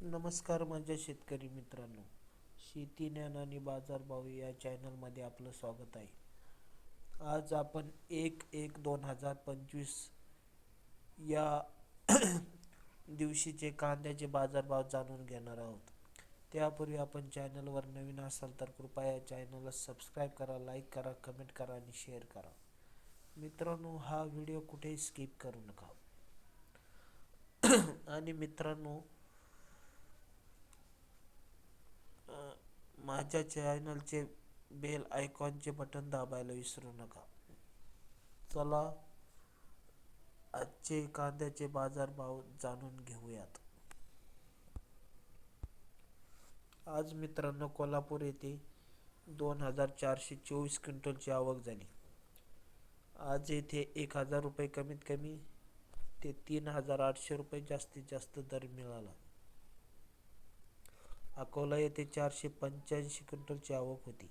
नमस्कार माझ्या शेतकरी मित्रांनो, शेती ज्ञान आणि बाजारभाव या चॅनलमध्ये आपलं स्वागत आहे. आज आपण 1/1/2025 या दिवशीचे कांद्याचे बाजारभाव जाणून घेणार आहोत. त्यापूर्वी आपण चॅनलवर नवीन असाल तर कृपया या चॅनलला सबस्क्राईब करा, लाईक करा, कमेंट करा आणि शेअर करा. मित्रांनो, हा व्हिडिओ कुठेही स्किप करू नका. आणि मित्रांनो, माझ्या चॅनलचे बेल आयकॉनचे बटन दाबायला विसरू नका. चला आजचे कांद्याचे बाजारभाव जाणून घेऊयात. आज मित्रांनो, कोल्हापूर येथे 2,424 क्विंटलची आवक झाली. आज येथे 1,000 रुपये कमीत कमी ते 3,800 रुपये जास्तीत जास्त दर मिळाला. अकोला येथे 485 क्विंटलची आवक होती.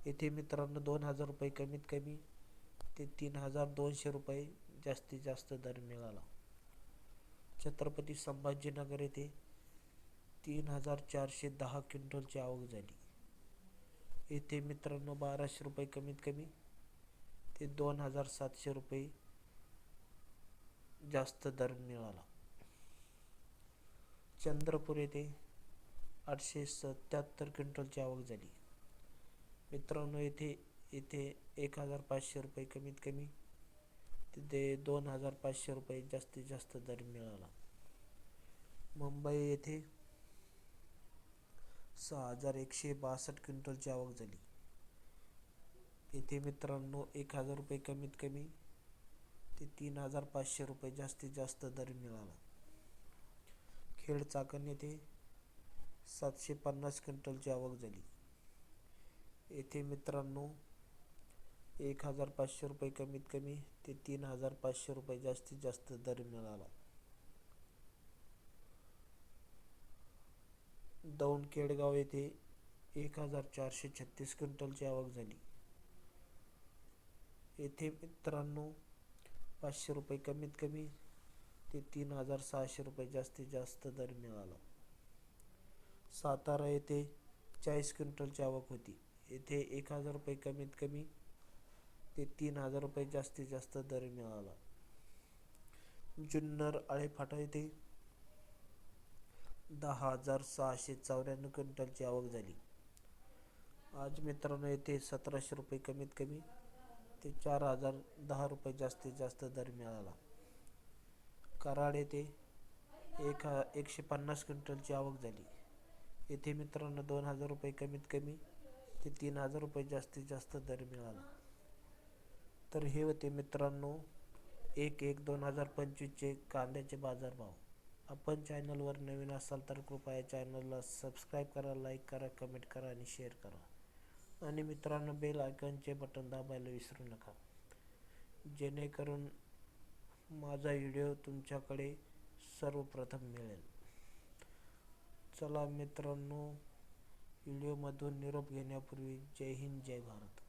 येथे मित्रांनो 2,000 रुपये कमीत कमी ते 3,200 रुपये जास्तीत जास्त दर मिळाला. छत्रपती संभाजीनगर येथे 3,410 क्विंटलची आवक झाली. येथे मित्रांनो 1,200 रुपये कमीत कमी ते 2,700 रुपये जास्त दर मिळाला. चंद्रपूर येथे 877 क्विंटलची आवक झाली. मित्रांनो येथे 1,500 रुपये कमीत कमी ते 2,500 रुपये जास्तीत जास्त दर मिळाला. मुंबई येथे 6,162 क्विंटलची आवक झाली. येथे मित्रांनो 1,000 रुपये कमीत कमी ते 3,500 रुपये जास्तीत जास्त दर मिळाला. खेड चाकण येथे 750 क्विंटलची आवक झाली. येथे मित्रांनो 1,500 रुपये कमीत कमी ते 3,500 रुपये जास्तीत जास्त दर मिळाला. दौंड केडगाव येथे 1,436 क्विंटलची आवक झाली. येथे मित्रांनो 500 रुपये कमीत कमी ते 3,600 रुपये जास्तीत जास्त दर मिळाला. सातारा येथे 40 क्विंटलची आवक होती. येथे 1,000 रुपये कमीत कमी ते 3,000 रुपये जास्तीत जास्त दर मिळाला. जुन्नर आळेफाटा येथे 10,694 क्विंटलची आवक झाली. आज मित्रांनो येथे 1,700 रुपये कमीत कमी ते 4,010 रुपये जास्तीत जास्त दर मिळाला. कराड येथे 150 क्विंटलची आवक झाली. येथे मित्रांनो 2,000 रुपये कमीत कमी ते 3,000 रुपये जास्तीत जास्त दर मिळाला. तर हे होते मित्रांनो 1/1/2025चे कांद्याचे बाजारभाव. आपण चॅनलवर नवीन असाल तर कृपया चॅनलला सबस्क्राईब करा, लाईक करा, कमेंट करा आणि शेअर करा. आणि मित्रांनो बेल आयकॉनचे बटन दाबायला विसरू नका, जेणेकरून माझा व्हिडिओ तुमच्याकडे सर्वप्रथम मिळेल. चला मित्रांनो, व्हिडिओमधून निरोप घेण्यापूर्वी जय हिंद, जय भारत.